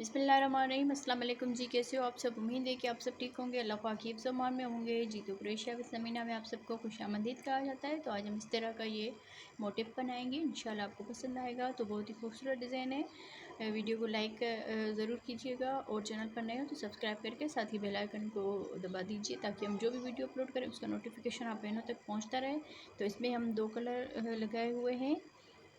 बिस्मिल्लाहिर्रहमानिर्रहीम। अस्सलाम वालेकुम जी, कैसे हो आप सब? उम्मीद है कि आप सब ठीक होंगे, अल्लाह पाक की हिफ्ज़-ओ-अमान में होंगे जी। तो कुरैशिया बिस्मिल्लाह में आप सबको खुशामदीद कहा जाता है। तो आज हम इस तरह का ये मोटिव बनाएंगे, इंशाल्लाह आपको पसंद आएगा। तो बहुत ही खूबसूरत डिज़ाइन है। वीडियो को लाइक ज़रूर कीजिएगा और चैनल पर नए हो तो सब्सक्राइब करके साथ ही बेल आइकन को दबा दीजिए ताकि हम जो भी वीडियो अपलोड करें उसका नोटिफिकेशन आप बहनों तक पहुँचता रहे। तो इसमें हम 2 कलर लगाए हुए हैं।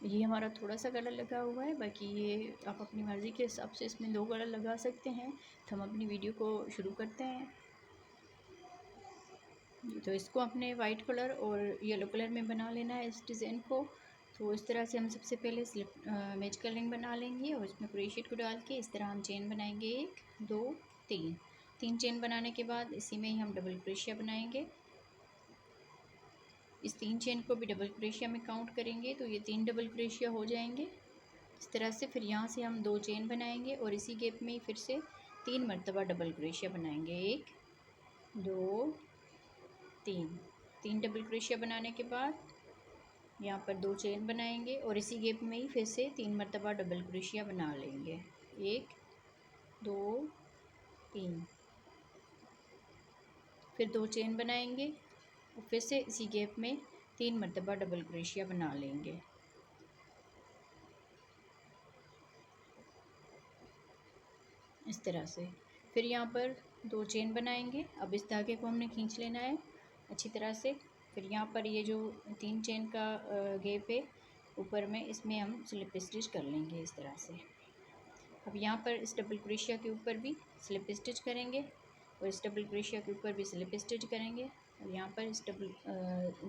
ये हमारा थोड़ा सा कलर लगा हुआ है, बाकी ये आप अपनी मर्ज़ी के हिसाब से इसमें 2 कलर लगा सकते हैं। तो हम अपनी वीडियो को शुरू करते हैं। तो इसको अपने वाइट कलर और येलो कलर में बना लेना है इस डिज़ाइन को। तो इस तरह से हम सबसे पहले मैजिकल रिंग बना लेंगे और इसमें क्रोशेट को डाल के इस तरह हम चेन बनाएंगे 1 2 3 चेन बनाने के बाद इसी में ही हम डबल क्रोशिया बनाएंगे। इस 3 चेन को भी डबल क्रोशिया में काउंट करेंगे तो ये 3 डबल क्रोशिया हो जाएंगे इस तरह से। फिर यहाँ से हम 2 चेन बनाएंगे और इसी गैप में ही फिर से 3 मरतबा डबल क्रोशिया बनाएंगे। 1 2 3 डबल क्रोशिया बनाने के बाद यहाँ पर 2 चेन बनाएंगे और इसी गैप में ही फिर से 3 मरतबा डबल क्रोशिया बना लेंगे। 1 2 3 फिर 2 चेन बनाएंगे और फिर से इसी गैप में 3 मरतबा डबल क्रोशिया बना लेंगे। इस तरह से फिर यहाँ पर 2 चेन बनाएंगे। अब इस धागे को हमने खींच लेना है अच्छी तरह से। फिर यहाँ पर ये जो 3 चेन का गैप है ऊपर में, इसमें हम स्लिप स्टिच कर लेंगे इस तरह से। अब यहाँ पर इस डबल क्रोशिया के ऊपर भी स्लिप स्टिच करेंगे और इस डबल क्रोशिया के ऊपर भी स्लिप स्टिच करेंगे और यहाँ पर इस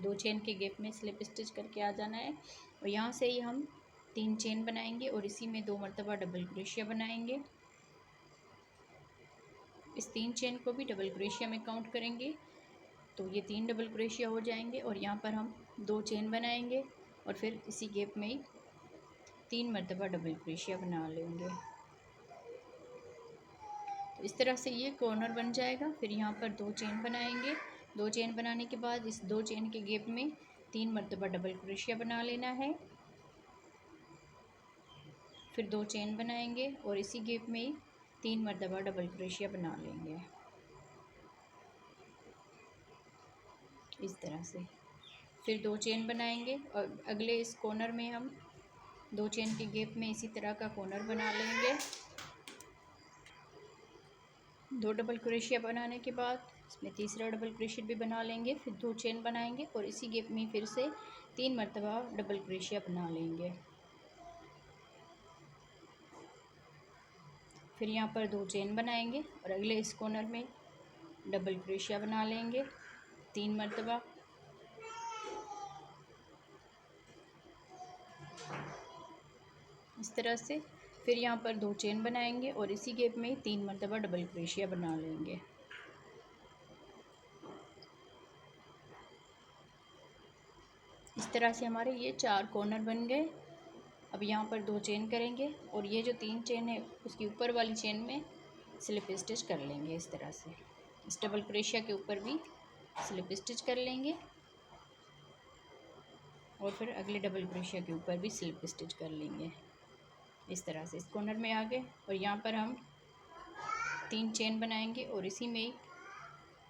2 चेन के गैप में स्लिप स्टिच करके आ जाना है। और यहाँ से ही हम 3 चेन बनाएंगे और इसी में 2 मरतबा डबल क्रोशिया बनाएंगे। इस 3 चेन को भी डबल क्रोशिया में काउंट करेंगे तो ये 3 डबल क्रोशिया हो जाएंगे और यहाँ पर हम 2 चेन बनाएंगे और फिर इसी गैप में ही 3 मरतबा डबल क्रोशिया बना लेंगे। तो इस तरह से ये कॉर्नर बन जाएगा। फिर यहाँ पर 2 चेन बनाएंगे। 2 चेन बनाने के बाद इस 2 चेन के गैप में 3 मरतबा डबल क्रोशिया बना लेना है। फिर 2 चेन बनाएंगे और इसी गैप में ही 3 मरतबा डबल क्रोशिया बना लेंगे इस तरह से। फिर 2 चेन बनाएंगे और अगले इस कॉर्नर में हम 2 चेन के गैप में इसी तरह का कॉर्नर बना लेंगे। 2 डबल क्रोशिया बनाने के बाद इसमें तीसरा डबल क्रोशिया भी बना लेंगे। फिर 2 चेन बनाएंगे और इसी गैप में फिर से 3 मरतबा डबल क्रोशिया बना लेंगे। फिर यहाँ पर 2 चेन बनाएंगे और अगले इस कॉर्नर में डबल क्रोशिया बना लेंगे 3 मरतबा। इस तरह से फिर यहाँ पर 2 चेन बनाएंगे और इसी गैप में 3 मरतबा डबल क्रोशिया बना लेंगे। इस तरह से हमारे ये 4 कॉर्नर बन गए। अब यहाँ पर 2 चेन करेंगे और ये जो 3 चेन है उसकी ऊपर वाली चेन में स्लिप स्टिच कर लेंगे इस तरह से। इस डबल क्रोशिया के ऊपर भी स्लिप स्टिच कर लेंगे और फिर अगले डबल क्रोशिया के ऊपर भी स्लिप स्टिच कर लेंगे इस तरह से। इस कॉर्नर में आ गए और यहाँ पर हम 3 चेन बनाएंगे और इसी में ही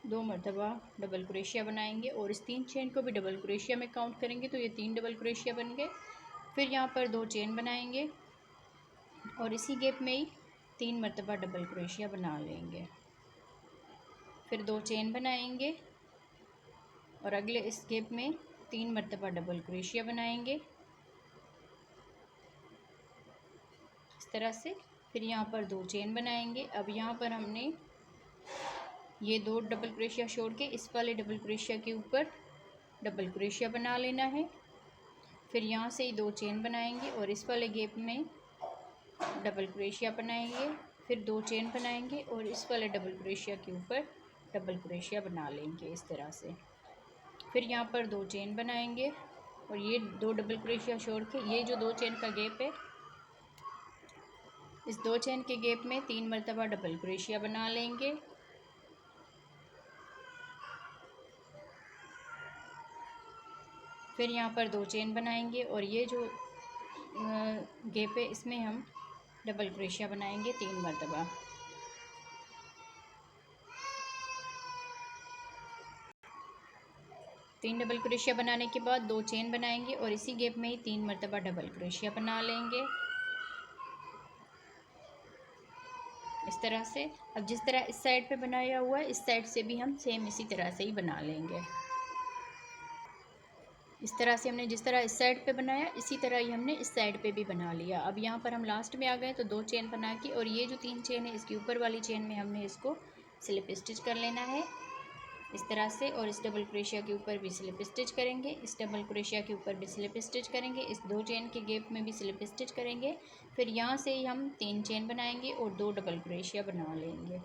2 मरतबा डबल क्रोशिया बनाएंगे और इस 3 चेन को भी डबल क्रोशिया में काउंट करेंगे तो ये 3 डबल क्रोशिया बन गए। फिर यहाँ पर 2 चेन बनाएंगे और इसी गैप में ही 3 मरतबा डबल क्रोशिया बना लेंगे। फिर 2 चेन बनाएंगे और अगले इस गैप में 3 मरतबा डबल क्रोशिया बनाएंगे इस तरह से। फिर यहाँ पर 2 चेन बनाएंगे। अब यहाँ पर हमने ये 2 डबल क्रोशिया छोड़ के इस वाले डबल क्रोशिया के ऊपर डबल क्रोशिया बना लेना है। फिर यहाँ से ही 2 चेन बनाएंगे और इस वाले गैप में डबल क्रोशिया बनाएंगे। फिर 2 चेन बनाएंगे और इस वाले डबल क्रोशिया के ऊपर डबल क्रोशिया बना लेंगे इस तरह से। फिर यहाँ पर 2 चेन बनाएंगे और ये 2 डबल क्रोशिया छोड़ के ये जो 2 चेन का गैप है इस 2 चेन के गैप में 3 मरतबा डबल क्रोशिया बना लेंगे। फिर यहाँ पर 2 चेन बनाएंगे और ये जो गैप है इसमें हम डबल क्रोशिया बनाएंगे 3 मरतबा। तीन डबल क्रोशिया बनाने के बाद 2 चेन बनाएंगे और इसी गैप में ही 3 मरतबा डबल क्रोशिया बना लेंगे इस तरह से। अब जिस तरह इस साइड पे बनाया हुआ है, इस साइड से भी हम सेम इसी तरह से ही बना लेंगे। इस तरह से हमने जिस तरह इस साइड पे बनाया, इसी तरह ही हमने इस साइड पे भी बना लिया। अब यहाँ पर हम लास्ट में आ गए तो 2 चेन बना के, और ये जो 3 चेन है इसकी ऊपर वाली चेन में हमने इसको स्लिप स्टिच कर लेना है इस तरह से। और इस डबल क्रोशिया के ऊपर भी स्लिप स्टिच करेंगे, इस डबल क्रोशिया के ऊपर भी स्लिप स्टिच करेंगे, इस 2 चेन के गैप में भी स्लिप स्टिच करेंगे। फिर यहाँ से ही हम 3 चेन बनाएंगे और 2 डबल क्रोशिया बना लेंगे।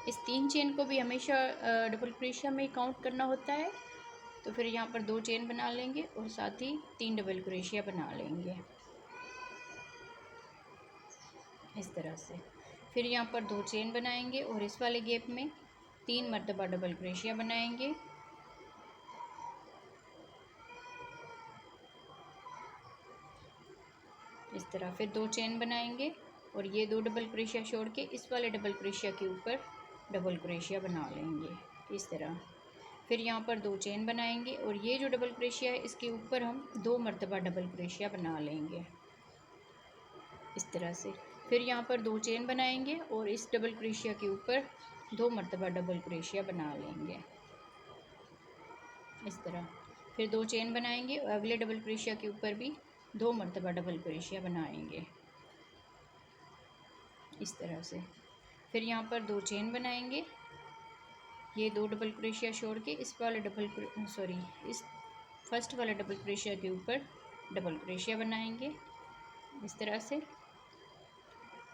इस 3 चेन को भी हमेशा डबल क्रोशिया में ही काउंट करना होता है। तो फिर यहाँ पर 2 चेन बना लेंगे और साथ ही 3 डबल क्रोशिया बना लेंगे इस तरह से। फिर यहाँ पर 2 चेन बनाएंगे और इस वाले गैप में 3 मरतबा डबल क्रोशिया बनाएंगे इस तरह। फिर 2 चेन बनाएंगे और ये 2 डबल क्रोशिया छोड़ के इस वाले डबल क्रोशिया के ऊपर डबल क्रोशिया बना लेंगे इस तरह। फिर यहाँ पर 2 चेन बनाएंगे और ये जो डबल क्रोशिया है इसके ऊपर हम 2 मरतबा डबल क्रोशिया बना लेंगे इस तरह से। फिर यहाँ पर 2 चेन बनाएंगे और इस डबल क्रोशिया के ऊपर 2 मरतबा डबल क्रोशिया बना लेंगे इस तरह। फिर 2 चेन बनाएंगे और अगले डबल क्रोशिया के ऊपर भी 2 मरतबा डबल क्रोशिया बनाएंगे इस तरह से। फिर यहाँ पर 2 चेन बनाएंगे, ये 2 डबल क्रोशिया छोड़ के इस वाले इस फर्स्ट वाले डबल क्रोशिया के ऊपर डबल क्रोशिया बनाएंगे इस तरह से।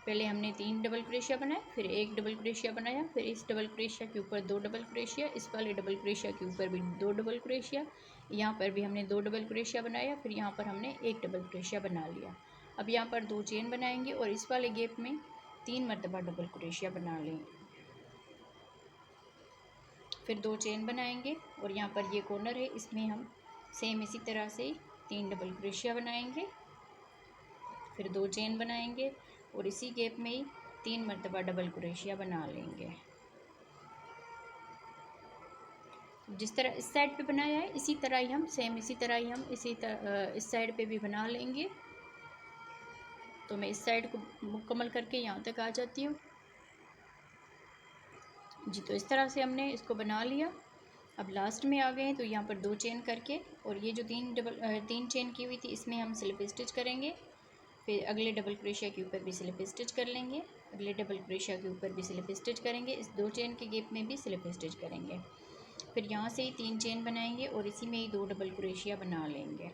पहले हमने 3 डबल क्रोशिया बनाए, फिर 1 डबल क्रोशिया बनाया, फिर इस डबल क्रोशिया के ऊपर 2 डबल क्रोशिया, इस वाले डबल क्रोशिया के ऊपर भी 2 डबल क्रोशिया, यहाँ पर भी हमने 2 डबल क्रोशिया बनाया, फिर यहाँ पर हमने 1 डबल क्रोशिया बना लिया। अब यहाँ पर 2 चेन बनाएंगे और इस वाले गैप में 3 मरतबा डबल क्रोशिया बना लेंगे। फिर 2 चेन बनाएंगे और यहाँ पर ये कॉर्नर है, इसमें हम सेम इसी तरह से 3 डबल क्रोशिया बनाएंगे। फिर 2 चेन बनाएंगे और इसी गैप में ही 3 मरतबा डबल क्रोशिया बना लेंगे। जिस तरह इस साइड पे बनाया है इसी तरह ही हम इस साइड पे भी बना लेंगे। तो मैं इस साइड को मुकम्मल करके यहाँ तक आ जाती हूँ जी। तो इस तरह से हमने इसको बना लिया। अब लास्ट में आ गए हैं तो यहाँ पर 2 चेन करके, और ये जो 3 चेन की हुई थी इसमें हम स्लिप स्टिच करेंगे। फिर अगले डबल क्रोशिया के ऊपर भी स्लिप स्टिच कर लेंगे, अगले डबल क्रोशिया के ऊपर भी स्लिप स्टिच करेंगे, इस 2 चेन के गैप में भी स्लिप स्टिच करेंगे। फिर यहाँ से ही 3 चेन बनाएंगे और इसी में ही 2 डबल क्रोशिया बना लेंगे।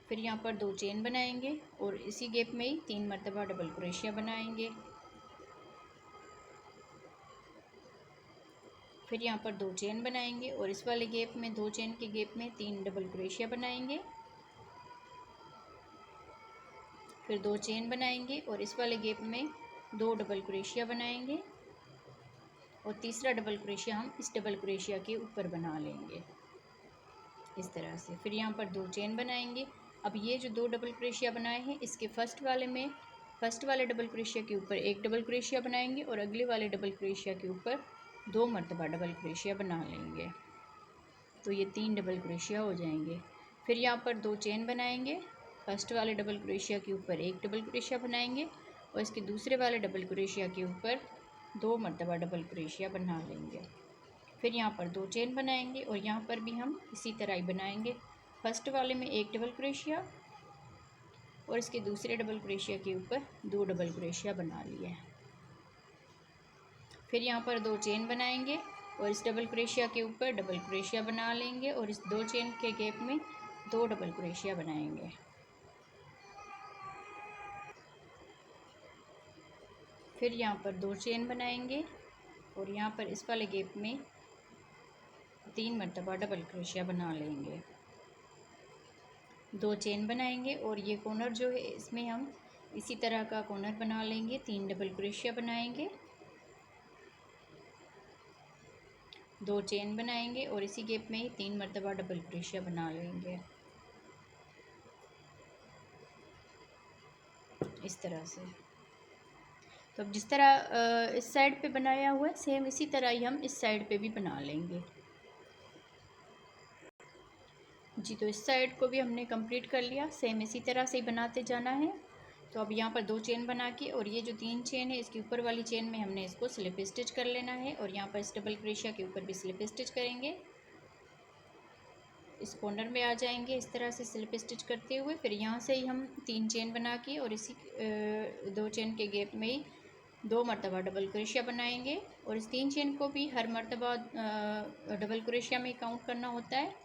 फिर यहाँ पर 2 चेन बनाएंगे और इसी गैप में ही 3 मरतबा डबल क्रोशिया बनाएंगे। फिर यहाँ पर 2 चेन बनाएंगे और इस वाले गैप में 2 चेन के गैप में 3 डबल क्रोशिया बनाएंगे। फिर 2 चेन बनाएंगे और इस वाले गैप में 2 डबल क्रोशिया बनाएंगे और तीसरा डबल क्रोशिया हम इस डबल क्रोशिया के ऊपर बना लेंगे इस तरह से। फिर यहाँ पर 2 चेन बनाएंगे। अब ये जो 2 डबल क्रोशिया बनाए हैं इसके फर्स्ट वाले डबल क्रोशिया के ऊपर 1 डबल क्रोशिया बनाएंगे और अगले वाले डबल क्रोशिया के ऊपर 2 मरतबा डबल क्रोशिया बना लेंगे। तो ये 3 डबल क्रोशिया हो जाएंगे। फिर यहाँ पर 2 चेन बनाएंगे, फर्स्ट वाले डबल क्रोशिया के ऊपर 1 डबल क्रोशिया बनाएंगे और इसके दूसरे वाले डबल क्रोशिया के ऊपर 2 मरतबा डबल क्रोशिया बना लेंगे। फिर यहाँ पर 2 चेन बनाएंगे और यहाँ पर भी हम इसी तरह ही बनाएंगे। फर्स्ट वाले में 1 डबल क्रोशिया और इसके दूसरे डबल क्रोशिया के ऊपर 2 डबल क्रोशिया बना लिए। फिर यहाँ पर 2 चेन बनाएंगे और इस डबल क्रोशिया के ऊपर डबल क्रोशिया बना लेंगे और इस 2 चेन के गैप में 2 डबल क्रोशिया बनाएंगे। फिर यहाँ पर 2 चेन बनाएंगे और यहाँ पर इस वाले गैप में 3 मरतबा डबल क्रोशिया बना लेंगे। 2 चेन बनाएंगे और ये कॉर्नर जो है इसमें हम इसी तरह का कॉर्नर बना लेंगे, 3 डबल क्रोशिया बनाएंगे, 2 चेन बनाएंगे और इसी गैप में ही 3 मरतबा डबल क्रोशिया बना लेंगे। इस तरह से। तो अब जिस तरह इस साइड पे बनाया हुआ है सेम इसी तरह ही हम इस साइड पे भी बना लेंगे। जी तो इस साइड को भी हमने कंप्लीट कर लिया, सेम इसी तरह से ही बनाते जाना है। तो अब यहाँ पर 2 चेन बना के और ये जो 3 चेन है इसके ऊपर वाली चेन में हमने इसको स्लिप स्टिच कर लेना है और यहाँ पर इस डबल क्रोशिया के ऊपर भी स्लिप स्टिच करेंगे। इस कॉर्नर में आ जाएंगे इस तरह से स्लिप स्टिच करते हुए, फिर यहाँ से ही हम 3 चेन बना के और इसी 2 चेन के गैप में ही 2 मरतबा डबल क्रोशिया बनाएंगे और इस 3 चेन को भी हर मरतबा डबल क्रोशिया में काउंट करना होता है।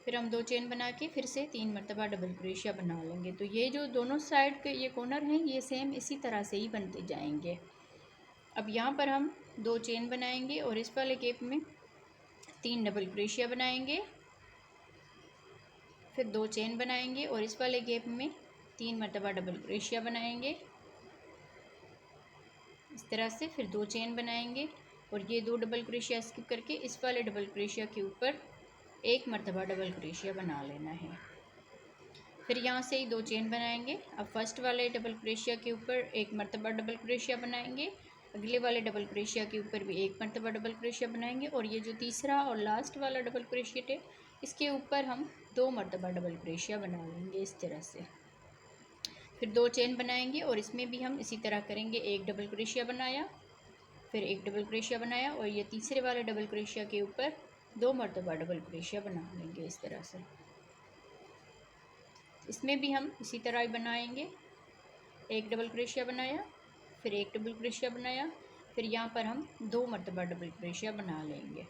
फिर हम 2 चेन बना के फिर से 3 मरतबा डबल क्रोशिया बना लेंगे। तो ये जो दोनों साइड के ये कॉर्नर हैं ये सेम इसी तरह से ही बनते जाएंगे। अब यहाँ पर हम 2 चेन बनाएंगे और इस वाले गैप में 3 डबल क्रोशिया बनाएंगे, फिर 2 चेन बनाएंगे और इस वाले गैप में 3 मरतबा डबल क्रोशिया बनाएंगे इस तरह से। फिर 2 चेन बनाएंगे और ये 2 डबल क्रोशिया स्किप करके इस वाले डबल क्रोशिया के ऊपर 1 मरतबा डबल क्रोशिया बना लेना है। फिर यहाँ से ही 2 चेन बनाएंगे। अब फर्स्ट वाले डबल क्रोशिया के ऊपर 1 मरतबा डबल क्रोशिया बनाएंगे, अगले वाले डबल क्रोशिया के ऊपर भी 1 मरतबा डबल क्रोशिया बनाएंगे और ये जो तीसरा और लास्ट वाला डबल क्रोशिया है इसके ऊपर हम 2 मरतबा डबल क्रोशिया बना लेंगे इस तरह से। फिर 2 चेन बनाएंगे और इसमें भी हम इसी तरह करेंगे, 1 डबल क्रोशिया बनाया, फिर 1 डबल क्रोशिया बनाया और ये तीसरे वाले डबल क्रोशिया के ऊपर 2 मरतबा डबल क्रोशिया बना लेंगे इस तरह से। इसमें भी हम इसी तरह ही बनाएंगे, 1 डबल क्रोशिया बनाया, फिर 1 डबल क्रोशिया बनाया, फिर यहाँ पर हम 2 मरतबा डबल क्रोशिया बना लेंगे।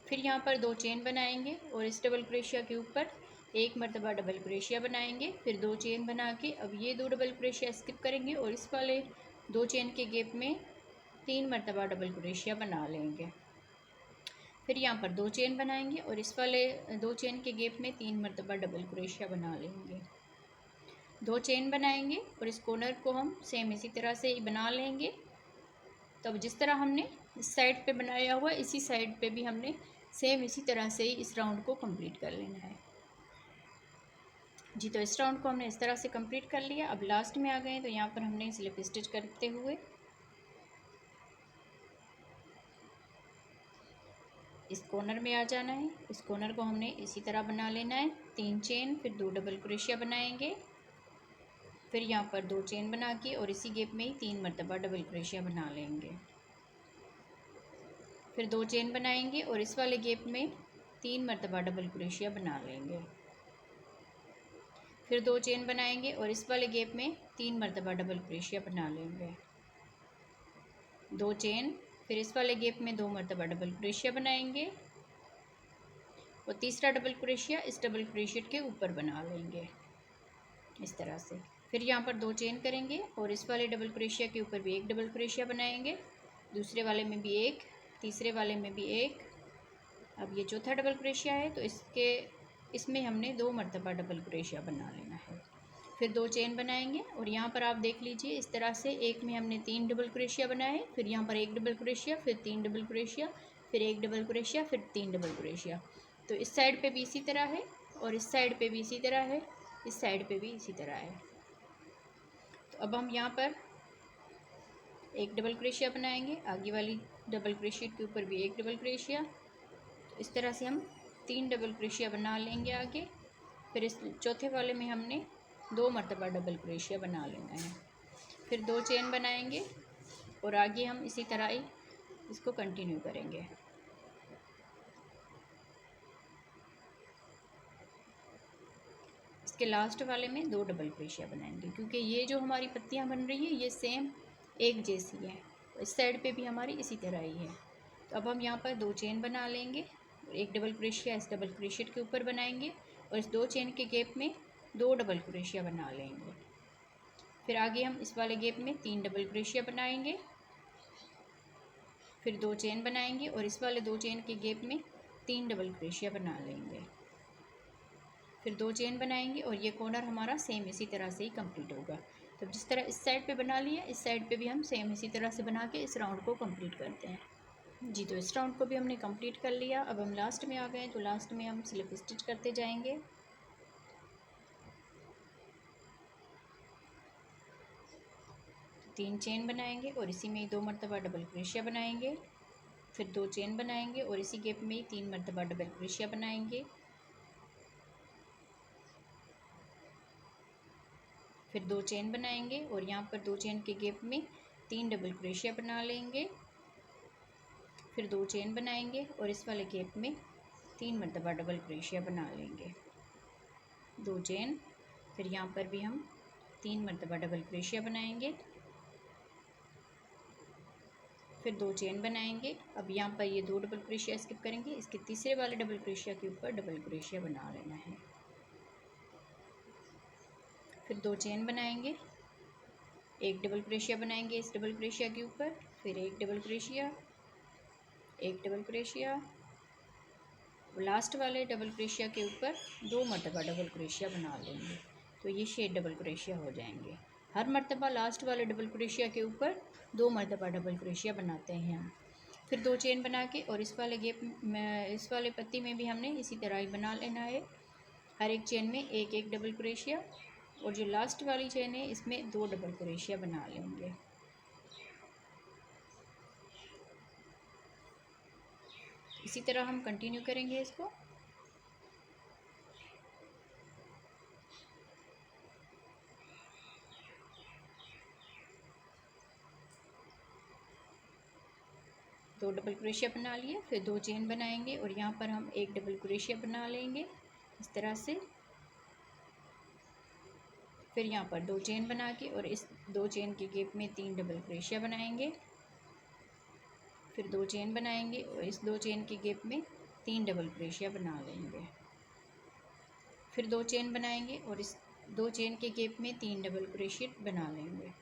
फिर यहाँ पर 2 चेन बनाएंगे और इस डबल क्रोशिया के ऊपर 1 मरतबा डबल क्रोशिया बनाएंगे, फिर 2 चेन बना के अब ये 2 डबल क्रोशिया स्किप करेंगे और इस वाले 2 चेन के गैप में 3 मरतबा डबल क्रोशिया बना लेंगे। फिर यहाँ पर 2 चेन बनाएंगे और इस वाले 2 चेन के गैप में 3 मरतबा डबल क्रोशिया बना लेंगे। 2 चेन बनाएंगे और इस कॉर्नर को हम सेम इसी तरह से ही बना लेंगे। तो अब जिस तरह हमने इस साइड पे बनाया हुआ इसी साइड पे भी हमने सेम इसी तरह से ही इस राउंड को कंप्लीट कर लेना है। जी तो इस राउंड को हमने इस तरह से कंप्लीट कर लिया। अब लास्ट में आ गए तो यहाँ पर हमने स्लिप स्टिच करते हुए इस कॉर्नर में आ जाना है। इस कॉर्नर को हमने इसी तरह बना लेना है, 3 चेन, फिर 2 डबल क्रोशिया बनाएंगे, फिर यहाँ पर 2 चेन बना के और इसी गैप में ही 3 मरतबा डबल क्रोशिया बना लेंगे। फिर 2 चेन बनाएंगे और इस वाले गैप में 3 मरतबा डबल क्रोशिया बना लेंगे। फिर 2 चेन बनाएंगे और इस वाले गैप में 3 मरतबा डबल क्रोशिया बना लेंगे। 2 चेन, फिर इस वाले गैप में 2 मरतबा डबल क्रोशिया बनाएंगे और तीसरा डबल क्रोशिया इस डबल क्रोशिया के ऊपर बना लेंगे इस तरह से। फिर यहाँ पर 2 चेन करेंगे और इस वाले डबल क्रोशिया के ऊपर भी 1 डबल क्रोशिया बनाएंगे, दूसरे वाले में भी 1, तीसरे वाले में भी 1। अब ये चौथा डबल क्रोशिया है तो इसमें हमने 2 मरतबा डबल क्रोशिया बना लेना है। फिर 2 चेन बनाएंगे और यहाँ पर आप देख लीजिए इस तरह से एक में हमने 3 डबल क्रोशिया बनाए, फिर यहाँ पर 1 डबल क्रोशिया, फिर 3 डबल क्रोशिया, फिर 1 डबल क्रोशिया, फिर 3 डबल क्रोशिया। तो इस साइड पे भी इसी तरह है और इस साइड पे भी इसी तरह है, इस साइड पे भी इसी तरह है। तो अब हम यहाँ पर 1 डबल क्रोशिया बनाएंगे, आगे वाली डबल क्रोशिया के ऊपर भी 1 डबल क्रोशिया। तो इस तरह से हम 3 डबल क्रोशिया बना लेंगे आगे। फिर इस चौथे वाले में हमने 2 मरतबा डबल क्रोशिया बना लेना है। फिर 2 चेन बनाएंगे और आगे हम इसी तरह ही इसको कंटिन्यू करेंगे। इसके लास्ट वाले में 2 डबल क्रोशिया बनाएंगे क्योंकि ये जो हमारी पत्तियां बन रही है ये सेम एक जैसी है, इस साइड पे भी हमारी इसी तरह ही है। तो अब हम यहाँ पर 2 चेन बना लेंगे और 1 डबल क्रोशिया इस डबल क्रोशिया के ऊपर बनाएंगे और इस 2 चेन के गैप में 2 डबल क्रोशिया बना लेंगे। फिर आगे हम इस वाले गैप में 3 डबल क्रोशिया बनाएंगे, फिर 2 चेन बनाएंगे और इस वाले 2 चेन के गैप में 3 डबल क्रोशिया बना लेंगे। फिर 2 चेन बनाएंगे और ये कॉर्नर हमारा सेम इसी तरह से ही कंप्लीट होगा। तो जिस तरह इस साइड पे बना लिया इस साइड पे भी हम सेम इसी तरह से बना के इस राउंड को कंप्लीट करते हैं। जी तो इस राउंड को भी हमने कंप्लीट कर लिया। अब हम लास्ट में आ गए तो लास्ट में हम स्लिप स्टिच करते जाएंगे। 3 चेन बनाएंगे और इसी में ही 2 मरतबा डबल क्रोशिया बनाएंगे, फिर 2 चेन बनाएंगे और इसी गैप में ही 3 मरतबा डबल क्रोशिया बनाएंगे, फिर 2 चेन बनाएंगे और यहाँ पर 2 चेन के गैप में 3 डबल क्रोशिया बना लेंगे, फिर 2 चेन बनाएंगे और इस वाले गैप में 3 मरतबा डबल क्रोशिया बना लेंगे, 2 चेन, फिर यहाँ पर भी हम 3 मरतबा डबल क्रोशिया बनाएंगे, फिर 2 चेन बनाएंगे। अब यहाँ पर ये 2 डबल क्रोशिया स्किप करेंगे, इसके तीसरे वाले डबल क्रोशिया के ऊपर डबल क्रोशिया बना लेना है, फिर 2 चेन बनाएंगे, एक डबल क्रोशिया बनाएंगे इस डबल क्रोशिया के ऊपर, फिर एक डबल क्रोशिया, एक डबल क्रोशिया, लास्ट वाले डबल क्रोशिया के ऊपर 2 मरतबा डबल क्रोशिया बना लेंगे, तो ये 6 डबल क्रोशिया हो जाएंगे। हर मरतबा लास्ट वाले डबल क्रोशिया के ऊपर 2 मरतबा डबल क्रोशिया बनाते हैं हम, फिर 2 चेन बना के और इस वाले गैप में, इस वाले पत्ती में भी हमने इसी तरह ही बना लेना है, हर एक चेन में एक एक डबल क्रोशिया, और जो लास्ट वाली चेन है इसमें 2 डबल क्रोशिया बना लेंगे। इसी तरह हम कंटिन्यू करेंगे इसको। दो डबल क्रोशिया बना लिए, फिर 2 चेन बनाएंगे और यहाँ पर हम एक डबल क्रोशिया बना लेंगे इस तरह से, फिर यहाँ पर 2 चेन बना के और इस 2 चेन के गैप में 3 डबल क्रोशिया बनाएंगे, फिर 2 चेन बनाएंगे और इस 2 चेन के गैप में 3 डबल क्रोशिया बना लेंगे, फिर 2 चेन बनाएंगे और इस 2 चेन के गैप में 3 डबल क्रोशिया बना लेंगे,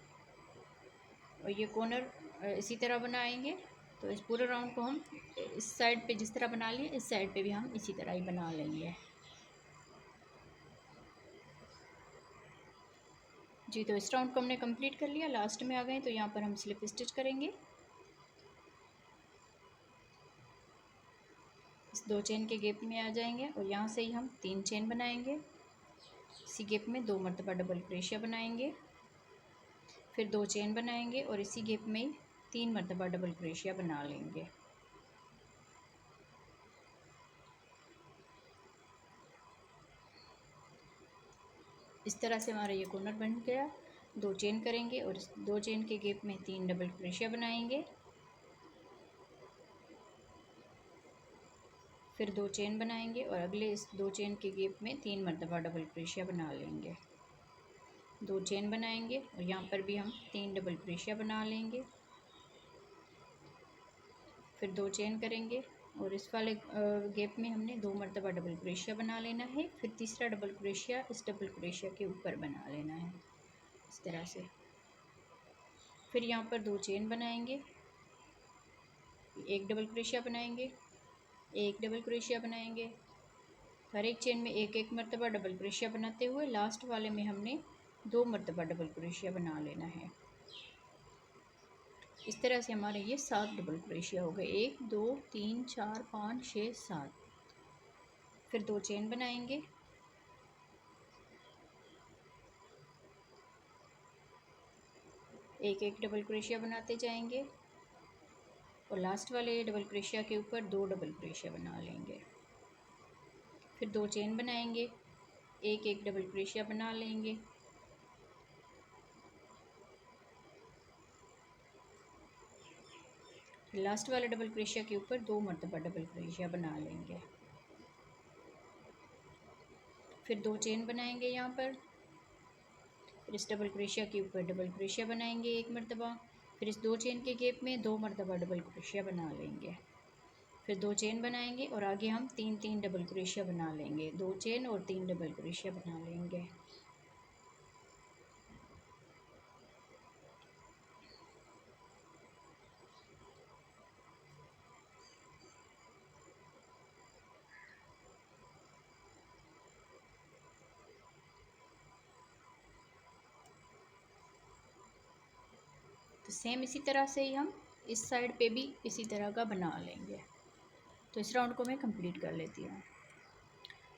और ये कॉर्नर इसी तरह बनाएंगे। तो इस पूरे राउंड को हम इस साइड पे जिस तरह बना लिए इस साइड पे भी हम इसी तरह ही बना लेंगे जी। तो इस राउंड को हमने कंप्लीट कर लिया, लास्ट में आ गए तो यहाँ पर हम स्लिप स्टिच करेंगे। इस 2 चेन के गैप में आ जाएंगे और यहाँ से ही हम 3 चेन बनाएंगे, इसी गैप में 2 मरतबा डबल क्रोशिया बनाएंगे, फिर 2 चेन बनाएंगे और इसी गैप में 3 मरतबा डबल क्रोशिया बना लेंगे। इस तरह से हमारा ये कॉर्नर बन गया। 2 चेन करेंगे और इस 2 चेन के गैप में 3 डबल क्रोशिया बनाएंगे, फिर 2 चेन बनाएंगे और अगले इस 2 चेन के गैप में 3 मरतबा डबल क्रोशिया बना लेंगे, 2 चेन बनाएंगे और यहाँ पर भी हम 3 डबल क्रोशिया बना लेंगे, फिर 2 चेन करेंगे और इस वाले गैप में हमने 2 मरतबा डबल क्रोशिया बना लेना है, फिर तीसरा डबल क्रोशिया इस डबल क्रोशिया के ऊपर बना लेना है इस तरह से, फिर यहाँ पर 2 चेन बनाएंगे, एक डबल क्रोशिया बनाएंगे, एक डबल क्रोशिया बनाएंगे, हर एक चेन में एक एक मरतबा डबल क्रोशिया बनाते हुए लास्ट वाले में हमने 2 मरतबा डबल क्रोशिया बना लेना है। इस तरह से हमारे ये 7 डबल क्रोशिया हो गए, 1 2 3 4 5 6 7, फिर 2 चेन बनाएंगे, एक एक डबल क्रोशिया बनाते जाएंगे और लास्ट वाले डबल क्रोशिया के ऊपर 2 डबल क्रोशिया बना लेंगे, फिर 2 चेन बनाएंगे, एक एक डबल क्रोशिया बना लेंगे, लास्ट वाले डबल क्रोशिया के ऊपर 2 मरतबा डबल क्रोशिया बना लेंगे, फिर 2 चेन बनाएंगे यहाँ पर, फिर इस डबल क्रोशिया के ऊपर डबल क्रोशिया बनाएंगे एक मरतबा, फिर इस 2 चेन के गैप में 2 मरतबा डबल क्रोशिया बना लेंगे, फिर 2 चेन बनाएंगे और आगे हम 3 डबल क्रोशिया बना लेंगे, 2 चेन और 3 डबल क्रोशिया बना लेंगे। तो सेम इसी तरह से ही हम इस साइड पे भी इसी तरह का बना लेंगे। तो इस राउंड को मैं कंप्लीट कर लेती हूँ।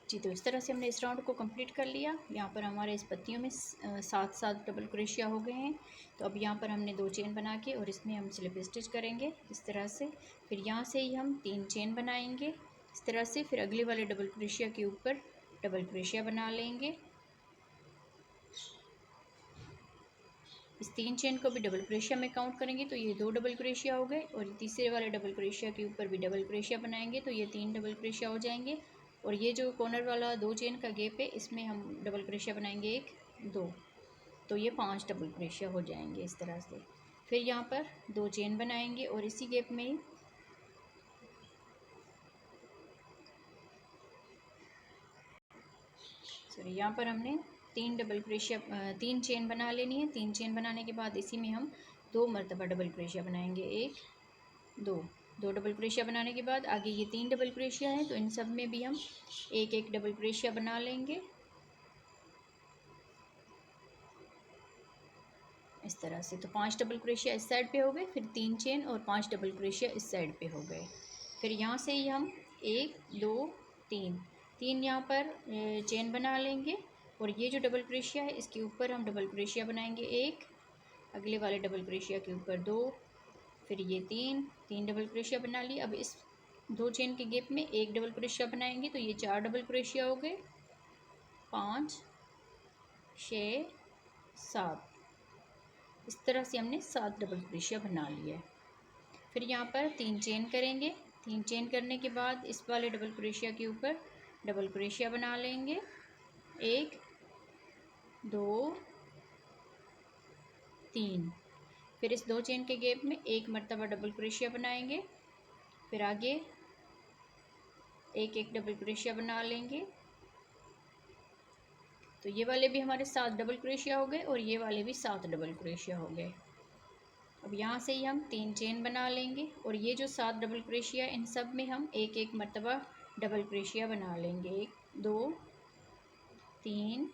जी, तो इस तरह से हमने इस राउंड को कंप्लीट कर लिया। यहाँ पर हमारे इस पत्तियों में 7 डबल क्रोशिया हो गए हैं। तो अब यहाँ पर हमने 2 चेन बना के और इसमें हम स्लिप स्टिच करेंगे इस तरह से। फिर यहाँ से ही हम 3 चेन बनाएंगे इस तरह से। फिर अगले वाले डबल क्रोशिया के ऊपर डबल क्रोशिया बना लेंगे। इस 3 चेन को भी डबल क्रोशिया में काउंट करेंगे तो ये 2 डबल क्रोशिया हो गए। और तीसरे वाले डबल क्रोशिया के ऊपर भी डबल क्रोशिया बनाएंगे तो ये 3 डबल क्रोशिया हो जाएंगे। और ये जो कॉर्नर वाला 2 चेन का गैप है इसमें हम डबल क्रोशिया बनाएंगे 1 2, तो ये 5 डबल क्रोशिया हो जाएंगे इस तरह से। फिर यहाँ पर 2 चेन बनाएंगे और इसी गैप में ही यहाँ पर हमने 3 चेन बना लेनी है। 3 चेन बनाने के बाद इसी में हम 2 मरतबा डबल क्रोशिया बनाएंगे 1 2 डबल क्रोशिया बनाने के बाद आगे ये 3 डबल क्रोशिया है तो इन सब में भी हम 1 डबल क्रोशिया बना लेंगे इस तरह से। तो 5 डबल क्रोशिया इस साइड पे हो गए, फिर 3 चेन और 5 डबल क्रोशिया इस साइड पे हो गए। फिर यहाँ से ही हम 1 2 3 यहाँ पर चेन बना लेंगे। और ये जो डबल क्रोशिया है इसके ऊपर हम डबल क्रोशिया बनाएंगे 1, अगले वाले डबल क्रोशिया के ऊपर 2, फिर ये 3 डबल क्रोशिया बना लिए। अब इस 2 चेन के गैप में 1 डबल क्रोशिया बनाएंगे तो ये 4 डबल क्रोशिया हो गए, 5 6 7। इस तरह से हमने 7 डबल क्रोशिया बना लिया है। फिर यहाँ पर 3 चेन करेंगे। 3 चेन करने के बाद इस वाले डबल क्रोशिया के ऊपर डबल क्रोशिया बना लेंगे 1 2 3। फिर इस 2 चेन के गैप में 1 मरतबा डबल क्रोशिया बनाएंगे। फिर आगे 1 डबल क्रोशिया बना लेंगे। तो ये वाले भी हमारे 7 डबल क्रोशिया हो गए और ये वाले भी 7 डबल क्रोशिया हो गए। अब यहाँ से ही हम 3 चेन बना लेंगे और ये जो 7 डबल क्रोशिया इन सब में हम 1 मरतबा डबल क्रोशिया बना लेंगे 1 2 3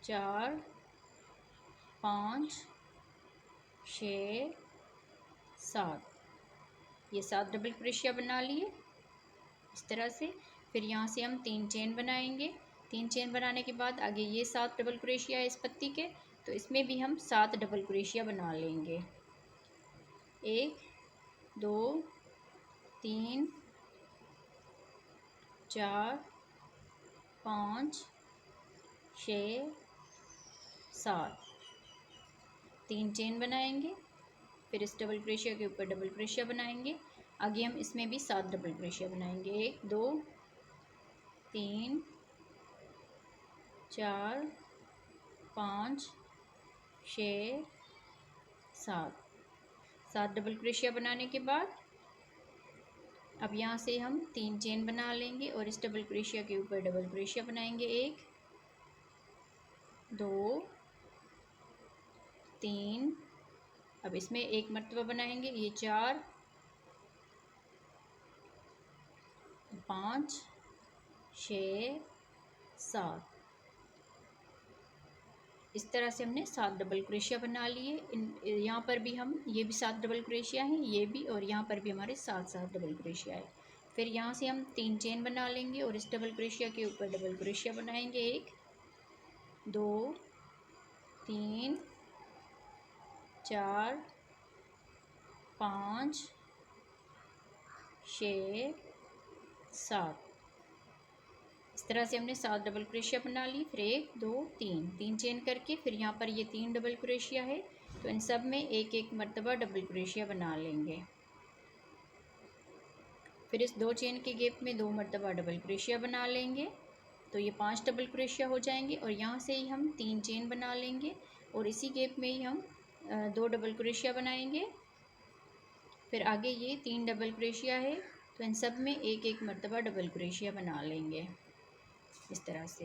4 5 6 7। ये 7 डबल क्रोशिया बना लिए इस तरह से। फिर यहाँ से हम 3 चेन बनाएंगे। 3 चेन बनाने के बाद आगे ये 7 डबल क्रोशिया है इस पत्ती के, तो इसमें भी हम 7 डबल क्रोशिया बना लेंगे 1 2 3 4 5 6 7। 3 चेन बनाएंगे, फिर इस डबल क्रोशिया के ऊपर डबल क्रोशिया बनाएंगे। आगे हम इसमें भी 7 डबल क्रोशिया बनाएंगे 1 2 3 4 5 6 7 डबल क्रोशिया बनाने के बाद अब यहाँ से हम 3 चेन बना लेंगे और इस डबल क्रोशिया के ऊपर डबल क्रोशिया बनाएंगे 1 2 3। अब इसमें 1 मरतबा बनाएंगे, ये 4 5 6 7। इस तरह से हमने 7 डबल क्रोशिया बना लिए। यहाँ पर भी हम ये भी 7 डबल क्रोशिया हैं, ये भी, और यहाँ पर भी हमारे 7 डबल क्रोशिया है। फिर यहाँ से हम 3 चेन बना लेंगे और इस डबल क्रोशिया के ऊपर डबल क्रोशिया बनाएंगे 1 2 3 4 5 6 7। इस तरह से हमने 7 डबल क्रोशिया बना ली। फिर 1 2 3 चेन करके फिर यहाँ पर ये 3 डबल क्रोशिया है तो इन सब में 1 मरतबा डबल क्रोशिया बना लेंगे। फिर इस 2 चेन के गैप में 2 मरतबा डबल क्रोशिया बना लेंगे तो ये 5 डबल क्रोशिया हो जाएंगे। और यहाँ से ही हम 3 चेन बना लेंगे और इसी गैप में ही हम 2 डबल क्रोशिया बनाएंगे। फिर आगे ये 3 डबल क्रोशिया है तो इन सब में 1 मरतबा डबल क्रोशिया बना लेंगे इस तरह से।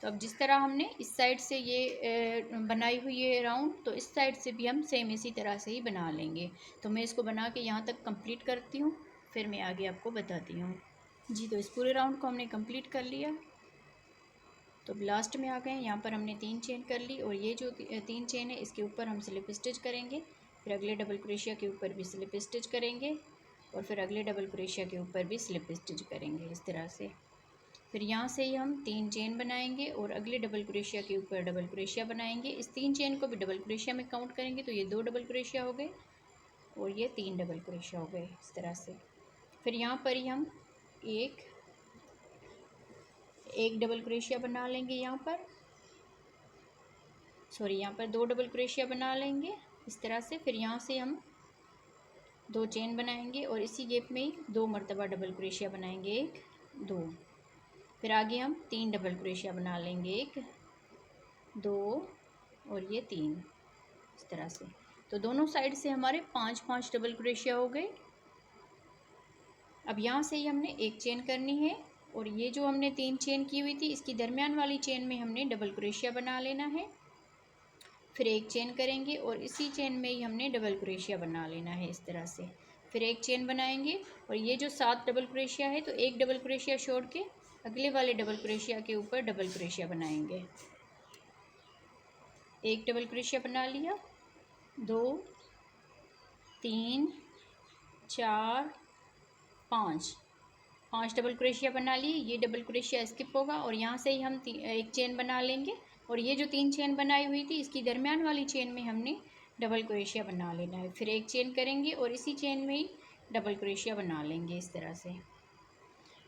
तो अब जिस तरह हमने इस साइड से ये बनाई हुई है राउंड, तो इस साइड से भी हम सेम इसी तरह से ही बना लेंगे। तो मैं इसको बना के यहाँ तक कंप्लीट करती हूँ, फिर मैं आगे आपको बताती हूँ। जी, तो इस पूरे राउंड को हमने कंप्लीट कर लिया। तो लास्ट में आ गए, यहाँ पर हमने 3 चेन कर ली और ये जो 3 चेन है इसके ऊपर हम स्लिप स्टिच करेंगे। फिर अगले डबल क्रोशिया के ऊपर भी स्लिप स्टिच करेंगे और फिर अगले डबल क्रोशिया के ऊपर भी स्लिप स्टिच करेंगे इस तरह से। फिर यहाँ से ही हम 3 चेन बनाएंगे और अगले डबल क्रोशिया के ऊपर डबल क्रोशिया बनाएंगे। इस 3 चेन को भी डबल क्रोशिया में काउंट करेंगे तो ये 2 डबल क्रोशिया हो गए और ये 3 डबल क्रोशिया हो गए इस तरह से। फिर यहाँ पर ही हम एक डबल क्रोशिया बना लेंगे, यहाँ पर 2 डबल क्रोशिया बना लेंगे इस तरह से। फिर यहाँ से हम 2 चेन बनाएंगे और इसी गैप में ही 2 मरतबा डबल क्रोशिया बनाएंगे, 1 2। फिर आगे हम 3 डबल क्रोशिया बना लेंगे, 1 2 और ये 3 इस तरह से। तो दोनों साइड से हमारे 5-5 डबल क्रोशिया हो गए। अब यहाँ से ही हमने एक चेन करनी है और ये जो हमने 3 चेन की हुई थी इसकी दरमियान वाली चेन में हमने डबल क्रोशिया बना लेना है। फिर एक चेन करेंगे और इसी चेन में ही हमने डबल क्रोशिया बना लेना है इस तरह से। फिर एक चेन बनाएंगे और ये जो 7 डबल क्रोशिया है तो एक डबल क्रोशिया छोड़ के अगले वाले डबल क्रोशिया के ऊपर डबल क्रोशिया बनाएंगे। एक डबल क्रोशिया बना लिया, 2 3 4 5 डबल क्रोशिया बना लिए। ये डबल क्रोशिया स्किप होगा और यहाँ से ही हम एक चेन बना लेंगे और ये जो 3 चेन बनाई हुई थी इसकी दरमियान वाली चेन में हमने डबल क्रोशिया बना लेना है। फिर एक चेन करेंगे और इसी चेन में ही डबल क्रोशिया बना लेंगे इस तरह से।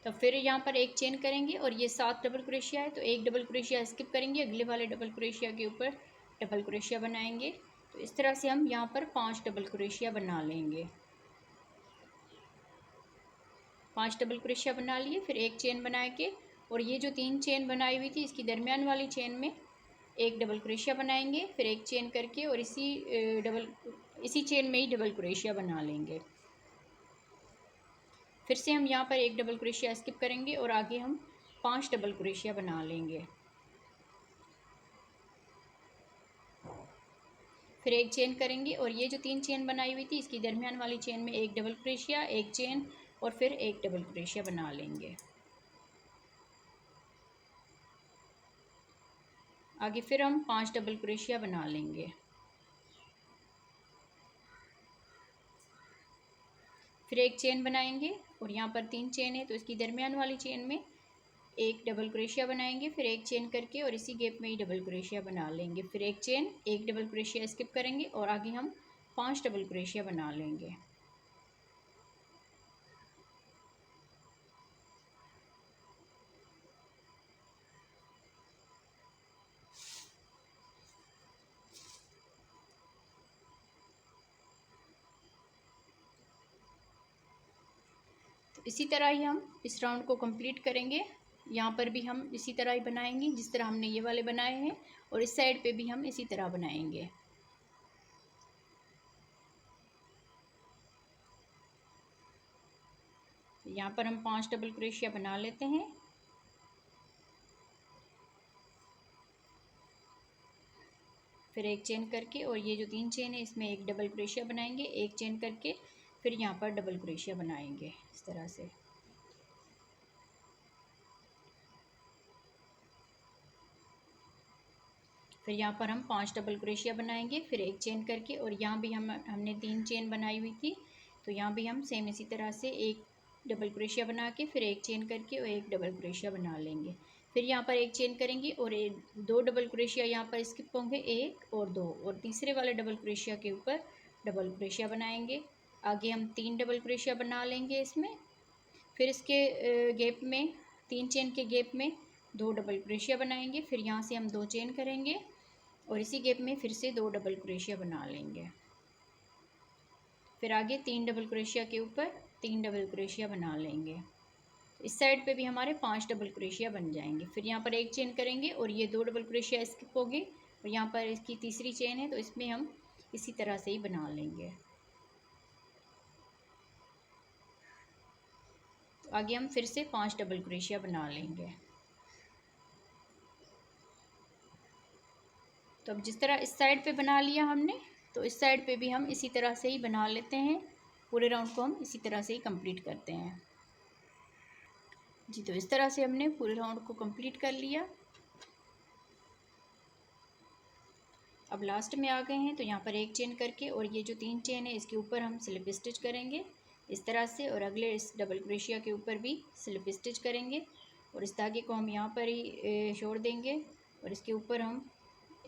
तो फिर यहाँ पर एक चेन करेंगे और ये 7 डबल क्रोशिया है तो एक डबल क्रोशिया स्किप करेंगे, अगले वाले डबल क्रोशिया के ऊपर डबल क्रोशिया बनाएंगे। तो इस तरह से हम यहाँ पर 5 डबल क्रोशिया बना लेंगे। 5 डबल क्रोशिया बना लिए। फिर एक चेन बना के और ये जो 3 चेन बनाई हुई थी इसकी दरमियान वाली चेन में एक डबल क्रोशिया बनाएंगे। फिर एक चेन करके और इसी चेन में ही डबल क्रोशिया बना लेंगे। फिर से हम यहाँ पर एक डबल क्रोशिया स्किप करेंगे और आगे हम 5 डबल क्रोशिया बना लेंगे। फिर एक चेन करेंगे और ये जो 3 चेन बनाई हुई थी इसकी दरमियान वाली चेन में एक डबल क्रोशिया, एक चेन और फिर एक डबल क्रोशिया बना लेंगे। आगे फिर हम 5 डबल क्रोशिया बना लेंगे। फिर एक चेन बनाएंगे और यहाँ पर 3 चेन है तो इसकी दरमियान वाली चेन में एक डबल क्रोशिया बनाएंगे। फिर एक चेन करके और इसी गैप में ही डबल क्रोशिया बना लेंगे। फिर एक चेन, एक डबल क्रोशिया स्किप करेंगे और आगे हम 5 डबल क्रोशिया बना लेंगे। तो इसी तरह ही हम इस राउंड को कंप्लीट करेंगे। यहाँ पर भी हम इसी तरह ही बनाएंगे जिस तरह हमने ये वाले बनाए हैं और इस साइड पे भी हम इसी तरह बनाएंगे। यहाँ पर हम 5 डबल क्रोशिया बना लेते हैं। फिर एक चेन करके और ये जो 3 चेन है इसमें एक डबल क्रोशिया बनाएंगे, एक चेन करके फिर यहाँ पर डबल क्रोशिया बनाएंगे इस तरह से। फिर यहाँ पर हम 5 डबल क्रोशिया बनाएंगे। फिर एक चेन करके और यहाँ भी हमने 3 चेन बनाई हुई थी तो यहाँ भी हम सेम इसी तरह से एक डबल क्रोशिया बना के फिर एक चेन करके और एक डबल क्रोशिया बना लेंगे। फिर यहाँ पर एक चेन करेंगे और 2 डबल क्रोशिया यहाँ पर स्किप होंगे, 1 और 2, और तीसरे वाले डबल क्रोशिया के ऊपर डबल क्रोशिया बनाएंगे। आगे हम 3 डबल क्रोशिया बना लेंगे इसमें। फिर इसके गैप में 3 चेन के गैप में 2 डबल क्रोशिया बनाएंगे। फिर यहाँ से हम 2 चेन करेंगे और इसी गैप में फिर से 2 डबल क्रोशिया बना लेंगे। फिर आगे 3 डबल क्रोशिया के ऊपर 3 डबल क्रोशिया बना लेंगे। इस साइड पे भी हमारे 5 डबल क्रोशिया बन जाएंगे। फिर यहाँ पर एक चेन करेंगे और ये 2 डबल क्रोशिया स्किप होगी और यहाँ पर इसकी तीसरी चेन है तो इसमें हम इसी तरह से ही बना लेंगे। तो आगे हम फिर से 5 डबल क्रोशिया बना लेंगे। तो अब जिस तरह इस साइड पे बना लिया हमने तो इस साइड पे भी हम इसी तरह से ही बना लेते हैं। पूरे राउंड को हम इसी तरह से ही कंप्लीट करते हैं जी। तो इस तरह से हमने पूरे राउंड को कंप्लीट कर लिया। अब लास्ट में आ गए हैं तो यहाँ पर एक चेन करके और ये जो 3 चेन है इसके ऊपर हम स्लिप स्टिच करेंगे इस तरह से और अगले इस डबल क्रोशिया के ऊपर भी स्लिप स्टिच करेंगे और इस धागे को हम यहाँ पर ही छोड़ देंगे और इसके ऊपर हम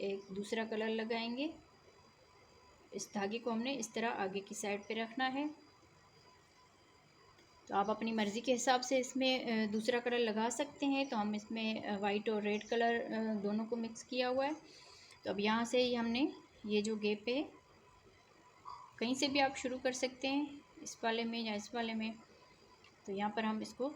एक दूसरा कलर लगाएंगे। इस धागे को हमने इस तरह आगे की साइड पे रखना है। तो आप अपनी मर्ज़ी के हिसाब से इसमें दूसरा कलर लगा सकते हैं। तो हम इसमें वाइट और रेड कलर दोनों को मिक्स किया हुआ है। तो अब यहाँ से ही हमने ये जो गैप है, कहीं से भी आप शुरू कर सकते हैं, इस वाले में या इस वाले में। तो यहाँ पर हम इसको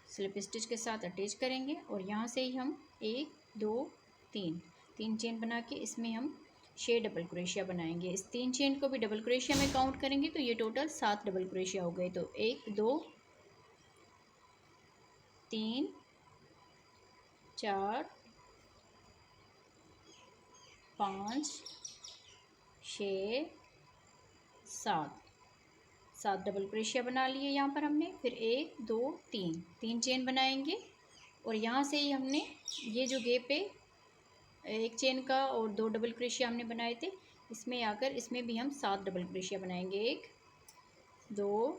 स्लिप स्टिच के साथ अटैच करेंगे और यहाँ से ही हम 1 2 3 चेन बना के इसमें हम 6 डबल क्रोशिया बनाएंगे। इस 3 चेन को भी डबल क्रोशिया में काउंट करेंगे तो ये टोटल 7 डबल क्रोशिया हो गए। तो 1 2 3 4 5 6 7 डबल क्रोशिया बना लिए यहाँ पर हमने। फिर 1 2 3 चेन बनाएंगे और यहाँ से ही हमने ये जो गैप है एक चेन का और 2 डबल क्रोशिया हमने बनाए थे, इसमें आकर इसमें भी हम 7 डबल क्रोशिया बनाएंगे। 1 2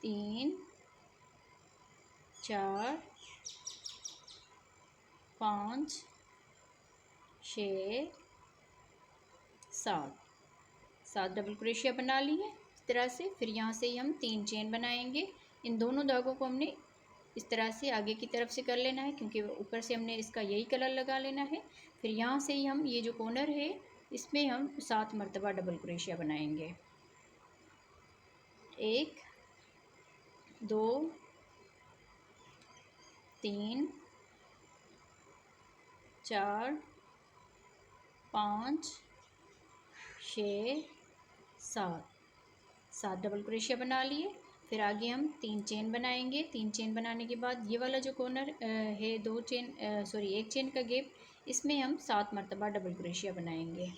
3 4 5 6 7 डबल क्रोशिया बना लिए इस तरह से। फिर यहाँ से ही हम 3 चेन बनाएंगे। इन दोनों धागों को हमने इस तरह से आगे की तरफ से कर लेना है क्योंकि ऊपर से हमने इसका यही कलर लगा लेना है। फिर यहाँ से ही हम ये जो कॉर्नर है इसमें हम 7 मरतबा डबल क्रोशिया बनाएंगे। 1 2 3 4 5 6 7 डबल क्रोशिया बना लिए। फिर आगे हम 3 चेन बनाएंगे। 3 चेन बनाने के बाद ये वाला जो कॉर्नर है एक चेन का गैप, इसमें हम 7 मरतबा डबल क्रोशिया बनाएंगे।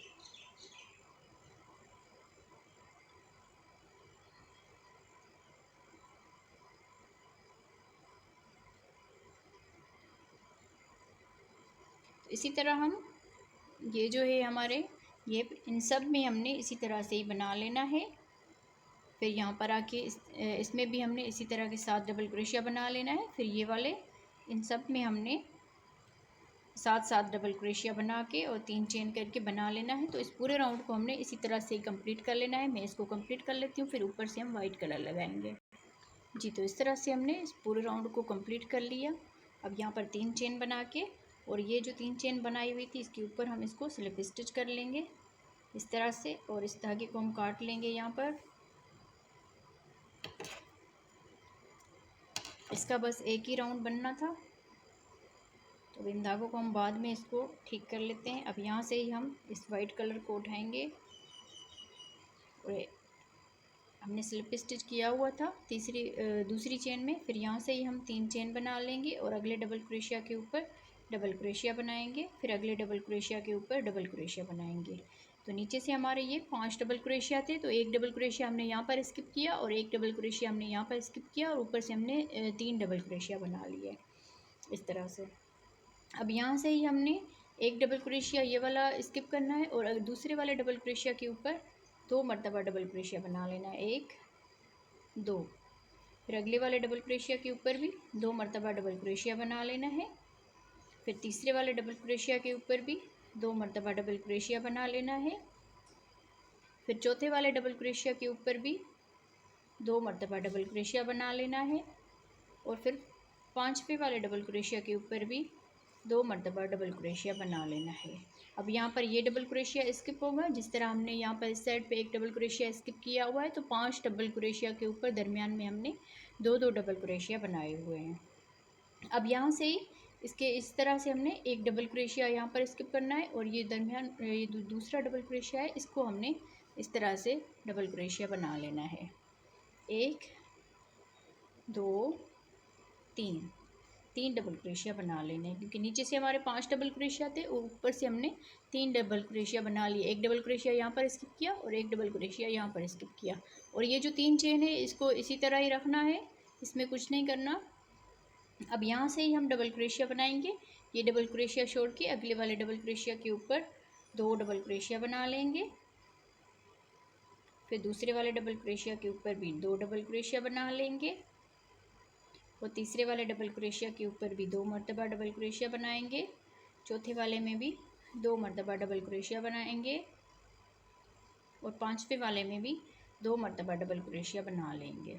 इसी तरह हम ये जो है हमारे ये इन सब में हमने इसी तरह से ही बना लेना है। फिर यहाँ पर आके इसमें भी हमने इसी तरह के 7 डबल क्रोशिया बना लेना है। फिर ये वाले इन सब में हमने 7 डबल क्रोशिया बना के और 3 चेन करके बना लेना है। तो इस पूरे राउंड को हमने इसी तरह से कंप्लीट कर लेना है। मैं इसको कंप्लीट कर लेती हूँ, फिर ऊपर से हम वाइट कलर लगाएंगे। जी, तो इस तरह से हमने इस पूरे राउंड को कंप्लीट कर लिया। अब यहाँ पर 3 चेन बना के और ये जो 3 चेन बनाई हुई थी इसके ऊपर हम इसको स्लिप स्टिच कर लेंगे इस तरह से और इस धागे को हम काट लेंगे। यहाँ पर इसका बस एक ही राउंड बनना था, तो इन धागों को हम बाद में इसको ठीक कर लेते हैं। अब यहाँ से ही हम इस वाइट कलर को उठाएंगे और हमने स्लिप स्टिच किया हुआ था दूसरी चेन में। फिर यहाँ से ही हम 3 चेन बना लेंगे और अगले डबल क्रोशिया के ऊपर डबल क्रोशिया बनाएंगे। फिर अगले डबल क्रोशिया के ऊपर डबल क्रोशिया बनाएंगे। तो नीचे से हमारे ये 5 डबल क्रोशिया थे, तो एक डबल क्रोशिया हमने यहाँ पर स्किप किया और एक डबल क्रोशिया हमने यहाँ पर स्किप किया और ऊपर से हमने 3 डबल क्रोशिया बना लिए इस तरह से। अब यहाँ से ही हमने एक डबल क्रोशिया ये वाला स्किप करना है और दूसरे वाले डबल क्रोशिया के ऊपर 2 मरतबा डबल क्रोशिया बना लेना है, 1 2। फिर अगले वाले डबल क्रोशिया के ऊपर भी 2 मरतबा डबल क्रोशिया बना लेना है। फिर तीसरे वाले डबल क्रोशिया के ऊपर भी 2 मरतबा डबल क्रोशिया बना लेना है। फिर चौथे वाले डबल क्रोशिया के ऊपर भी 2 मरतबा डबल क्रोशिया बना लेना है और फिर 5वें वाले डबल क्रोशिया के ऊपर भी 2 मरतबा डबल क्रोशिया बना लेना है। अब यहाँ पर ये डबल क्रोशिया स्किप होगा, जिस तरह हमने यहाँ पर इस साइड पे एक डबल क्रोशिया स्किप किया हुआ है, तो 5 डबल क्रोशिया के ऊपर दरमियान में हमने 2 डबल क्रोशिया बनाए हुए हैं। अब यहाँ से ही इसके इस तरह से हमने एक डबल क्रोशिया यहाँ पर स्किप करना है और ये दरमियान ये दूसरा डबल क्रोशिया है, इसको हमने इस तरह से डबल क्रोशिया बना लेना है। 1 2 3 डबल क्रोशिया बना लेने हैं क्योंकि नीचे से हमारे 5 डबल क्रोशिया थे और ऊपर से हमने 3 डबल क्रोशिया बना लिए। एक डबल क्रोशिया यहाँ पर स्किप किया और एक डबल क्रोशिया यहाँ पर स्किप किया और ये जो 3 चेन है इसको इसी तरह ही रखना है, इसमें कुछ नहीं करना। अब यहाँ से ही हम डबल क्रोशिया बनाएंगे। ये डबल क्रोशिया छोड़ के अगले वाले डबल क्रोशिया के ऊपर 2 डबल क्रोशिया बना लेंगे। फिर दूसरे वाले डबल क्रोशिया के ऊपर भी 2 डबल क्रोशिया बना लेंगे। और तीसरे वाले डबल क्रोशिया के ऊपर भी 2 मरतबा डबल क्रोशिया बनाएंगे। चौथे वाले में भी 2 मरतबा डबल क्रोशिया बनाएंगे और पांचवे वाले में भी 2 मरतबा डबल क्रोशिया बना लेंगे।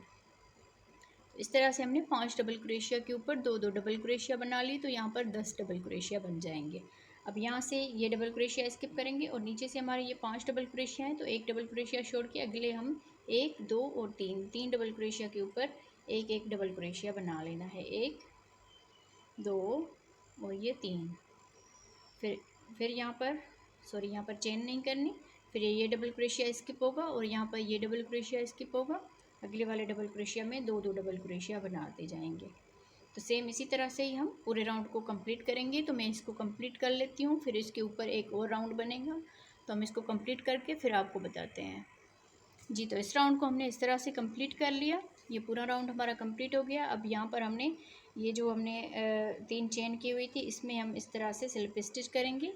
तो इस तरह से हमने 5 डबल क्रोशिया के ऊपर 2-2 डबल क्रोशिया बना ली, तो यहाँ पर 10 डबल क्रोशिया बन जाएंगे। अब यहाँ से ये डबल क्रोशिया स्किप करेंगे और नीचे से हमारे ये 5 डबल क्रोशिया हैं, तो एक डबल क्रोशिया छोड़ के अगले हम 1, 2 और 3 डबल क्रोशिया के ऊपर एक डबल क्रोशिया बना लेना है। 1, 2 और ये 3। फिर यहाँ पर चेन नहीं करनी, फिर ये डबल क्रोशिया स्किप होगा और यहाँ पर ये डबल क्रोशिया स्किप होगा। अगले वाले डबल क्रोशिया में 2-2 डबल क्रोशिया बनाते जाएंगे। तो सेम इसी तरह से ही हम पूरे राउंड को कंप्लीट करेंगे। तो मैं इसको कंप्लीट कर लेती हूँ, फिर इसके ऊपर एक और राउंड बनेगा, तो हम इसको कंप्लीट करके फिर आपको बताते हैं। जी, तो इस राउंड को हमने इस तरह से कंप्लीट कर लिया। ये पूरा राउंड हमारा कंप्लीट हो गया। अब यहाँ पर हमने ये जो हमने 3 चेन की हुई थी, इसमें हम इस तरह से स्लिप स्टिच करेंगे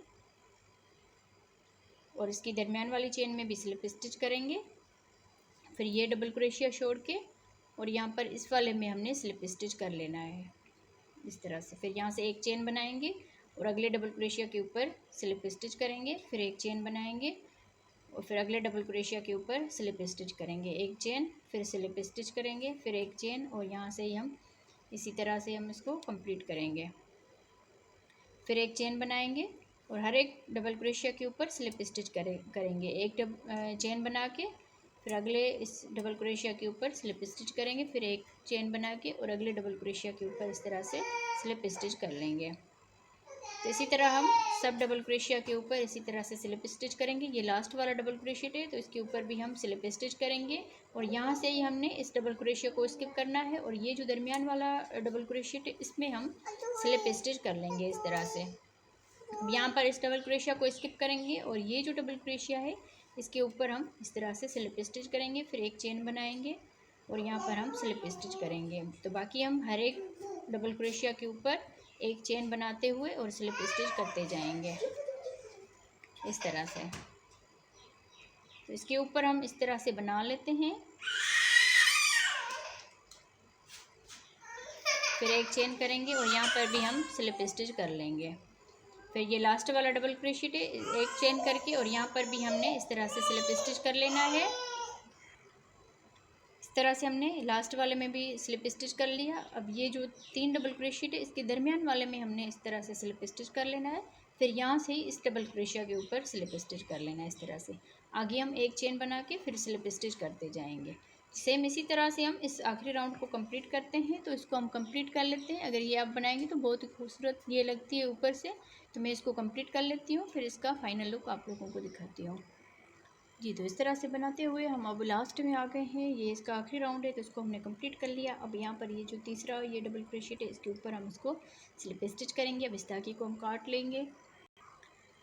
और इसकी दरमियान वाली चेन में भी स्लिप स्टिच करेंगे। फिर ये डबल क्रोशिया छोड़ के और यहाँ पर इस वाले में हमने स्लिप स्टिच कर लेना है इस तरह से। फिर यहाँ से एक चेन बनाएंगे और अगले डबल क्रोशिया के ऊपर स्लिप स्टिच करेंगे, फिर एक चेन बनाएंगे और फिर अगले डबल क्रोशिया के ऊपर स्लिप स्टिच करेंगे, एक चेन, फिर स्लिप स्टिच करेंगे, फिर एक चेन, और यहाँ से ही हम इसी तरह से हम इसको कंप्लीट करेंगे। फिर एक चेन बनाएंगे और हर एक डबल क्रोशिया के ऊपर स्लिप स्टिच करेंगे। एक चेन बना के फिर अगले इस डबल क्रोशिया के ऊपर स्लिप स्टिच करेंगे, फिर एक चेन बना के और अगले डबल क्रोशिया के ऊपर इस तरह से स्लिप स्टिच कर लेंगे। तो इसी तरह हम सब डबल क्रोशिया के ऊपर इसी तरह से स्लिप स्टिच करेंगे। ये लास्ट वाला डबल क्रोशिया है, तो इसके ऊपर भी हम स्लिप स्टिच करेंगे और यहाँ से ही हमने इस डबल क्रोशिया को स्किप करना है और ये जो दरमियान वाला डबल क्रोशिया है इसमें हम स्लिप स्टिच कर लेंगे इस तरह से। यहाँ पर इस डबल क्रोशिया को स्किप करेंगे और ये जो डबल क्रोशिया है इसके ऊपर हम इस तरह से स्लिप स्टिच करेंगे, फिर एक चेन बनाएंगे और यहाँ पर हम स्लिप स्टिच करेंगे। तो बाकी हम हर एक डबल क्रोशिया के ऊपर एक चेन बनाते हुए और स्लिप स्टिच करते जाएंगे इस तरह से। तो इसके ऊपर हम इस तरह से बना लेते हैं, फिर एक चेन करेंगे और यहाँ पर भी हम स्लिप स्टिच कर लेंगे। फिर ये लास्ट वाला डबल क्रोशिया है, एक चेन करके और यहाँ पर भी हमने इस तरह से स्लिप स्टिच कर लेना है। इस तरह से हमने लास्ट वाले में भी स्लिप स्टिच कर लिया। अब ये जो 3 डबल क्रोशिया है इसके दरमियान वाले में हमने इस तरह से स्लिप स्टिच कर लेना है, फिर यहाँ से ही इस डबल क्रोशिया के ऊपर स्लिप स्टिच कर लेना है इस तरह से। आगे हम एक चेन बना के फिर स्लिप स्टिच करते जाएंगे। सेम इसी तरह से हम इस आखिरी राउंड को कंप्लीट करते हैं। तो इसको हम कंप्लीट कर लेते हैं। अगर ये आप बनाएंगे तो बहुत ही खूबसूरत ये लगती है ऊपर से, तो मैं इसको कंप्लीट कर लेती हूँ, फिर इसका फाइनल लुक आप लोगों को दिखाती हूँ। जी, तो इस तरह से बनाते हुए हम अब लास्ट में आ गए हैं। ये इसका आखिरी राउंड है, तो इसको हमने कंप्लीट कर लिया। अब यहाँ पर ये जो तीसरा ये डबल क्रोशिया है इसके ऊपर हम इसको स्लिप स्टिच करेंगे। अब इस धागे को हम काट लेंगे।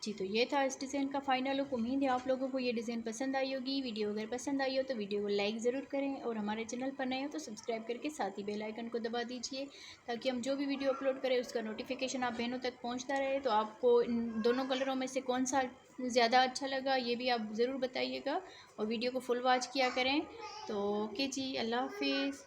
जी, तो ये था इस डिज़ाइन का फाइनल लुक। उम्मीद है आप लोगों को ये डिज़ाइन पसंद आई होगी। वीडियो अगर पसंद आई हो तो वीडियो को लाइक ज़रूर करें और हमारे चैनल पर नए हो तो सब्सक्राइब करके साथ ही बेल आइकन को दबा दीजिए, ताकि हम जो भी वीडियो अपलोड करें उसका नोटिफिकेशन आप बहनों तक पहुंचता रहे। तो आपको इन दोनों कलरों में से कौन सा ज़्यादा अच्छा लगा ये भी आप ज़रूर बताइएगा और वीडियो को फुल वॉच किया करें। तो ओके जी, अल्लाह हाफिज़।